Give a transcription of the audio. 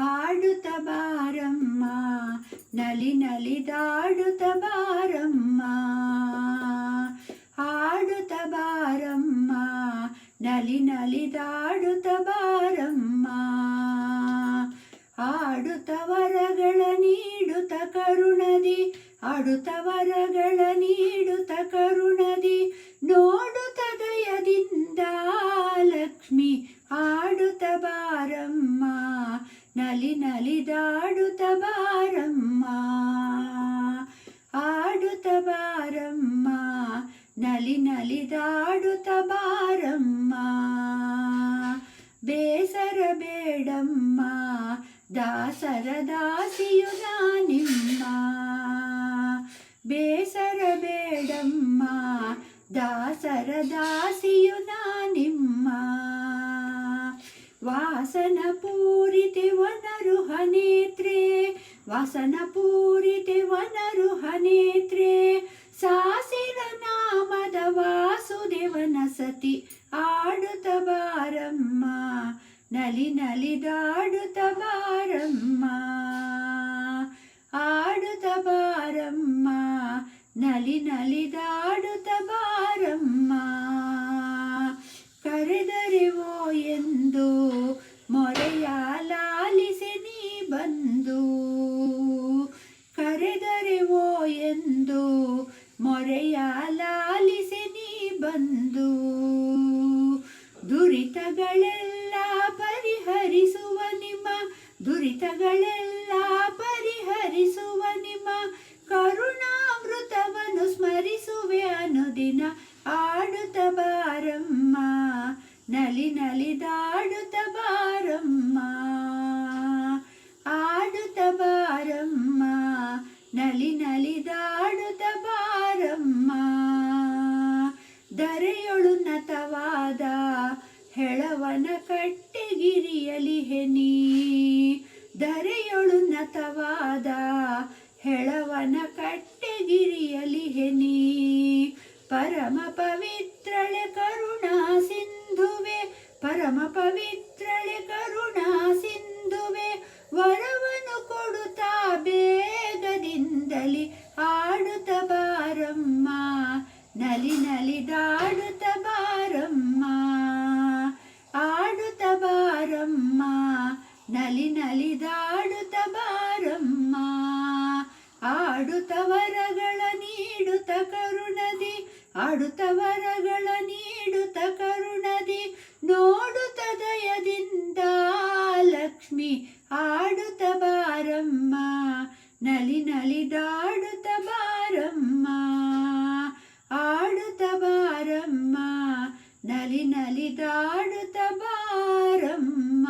ಆಡುತ್ತ ಬಾರಮ್ಮ ನಲಿ ನಲಿದಾಡುತ್ತ ಬಾರಮ್ಮ. ಆಡುತ್ತ ಬಾರಮ್ಮ ನಲಿ ನಲಿದಾಡುತ್ತ ಬಾರಮ್ಮ. ಆಡುತ್ತ ವರಗಳ ನೀಡುತ್ತ ಕರುಣದಿ, ಆಡುತ್ತ ವರಗಳ ನೀಡುತ್ತ ಕರುಣದಿ, ನೋಡುತ್ತ ದಯದಿಂದ ಲಕ್ಷ್ಮಿ ಆಡುತ್ತ ಬಾರಮ್ಮ ನಲಿ ನಲಿದಾಡುತ್ತ ಬಾರಮ್ಮ. ಆಡುತ್ತ ಬಾರಮ್ಮ ನಲಿ ನಲಿದಾಡುತ್ತ ಬಾರಮ್ಮ. ಬೇಸರ ಬೇಡಮ್ಮ ದಾಸರ ದಾಸಿಯು ನಾನಿಮ್ಮ. ಬೇಸರ ಬೇಡಮ್ಮ ದಾಸರ ದಾಸಿಯು ನಾನಿಮ್ಮ. ವಾಸನ ಪೂರಿತೆ ವನರುಹ ನೇತ್ರೆ, ವಾಸನ ಪೂರಿತೆ ವನರುಹ ನೇತ್ರೆ, ಸಾಸಿರ ನಾಮದ ವಾಸುದೇವನ ಸತಿ ಆಡುತ್ತ ಬಾರಮ್ಮ ನಲಿ ನಲಿದಾಡುತ್ತ ಬಾರಮ್ಮ. ಆಡುತ್ತ ಬಾರಮ್ಮ ನಲಿ ನಲಿದಾಡುತ್ತ ಬಾರಮ್ಮ. ಕರೆದರೆವೋ ಎಂದು ಮೊರೆಯ ಲಾಲಿಸಿ ನೀ ಬಂದು, ಕರೆದರೆವೋ ಎಂದು ಮೊರೆಯ ಲಾಲಿಸಿ ನೀ ಬಂದು, ದುರಿತಗಳೆಲ್ಲ ಪರಿಹರಿಸುವ ನಿಮ್ಮ, ದುರಿತಗಳೆಲ್ಲ ಪರಿಹರಿಸುವ ನಿಮ್ಮ ಕರುಣಾಮೃತವನ್ನು ಸ್ಮರಿಸುವೆ ಅನುದಿನ. ಆಡುತ್ತ ಬಾರಮ್ಮ ನಲಿ ನಲಿದಾಡುತ್ತ ಬಾರಮ್ಮ. ಆಡುತ್ತ ಬಾರಮ್ಮ ನಲಿ ನಲಿದಾಡುತ್ತ ಬಾರಮ್ಮ. ಧರೆಯೊಳು ನತವಾದ ಹೆಳವನ ಕಟ್ಟೆಗಿರಿಯಲಿ ಹೆನಿ, ಧರೆಯೊಳು ನತವಾದ ಹೆಳವನ ಕಟ್ಟೆಗಿರಿಯಲಿ ಹೆನಿ, ಪರಮ ಪವಿತ್ರಳೆ ಕರುಣಾ ಸಿಂಧುವೆ, ಪರಮ ಪವಿತ್ರಳೆ ಕರುಣಾ ಸಿಂಧುವೆ, ವರವನ್ನು ಕೊಡುತ್ತಾ ಬೇಗದಿಂದಲಿ ಆಡುತ್ತ ಬಾರಮ್ಮ ನಲಿ ನಲಿದಾಡುತ್ತ ಬಾರಮ್ಮ. ಆಡುತ್ತ ಬಾರಮ್ಮ ನಲಿ ನಲಿದಾಡುತ್ತ ಬಾರಮ್ಮ. ಆಡುತ್ತ ವರಗಳ ನೀಡುತ್ತ ಕರುಣದಿ, ಆಡುತ್ತ ವರಗಳ ನೀಡುತ್ತ ಕರುಣದಿ, ನೋಡುತ್ತ ದಯದಿಂದ ಲಕ್ಷ್ಮಿ ಆಡುತ್ತ ಬಾರಮ್ಮ ನಲಿ ನಲಿದಾಡುತ್ತ ಬಾರಮ್ಮ. ಆಡುತ್ತ ಬಾರಮ್ಮ ನಲಿ ನಲಿದಾಡುತ್ತ ಬಾರಮ್ಮ.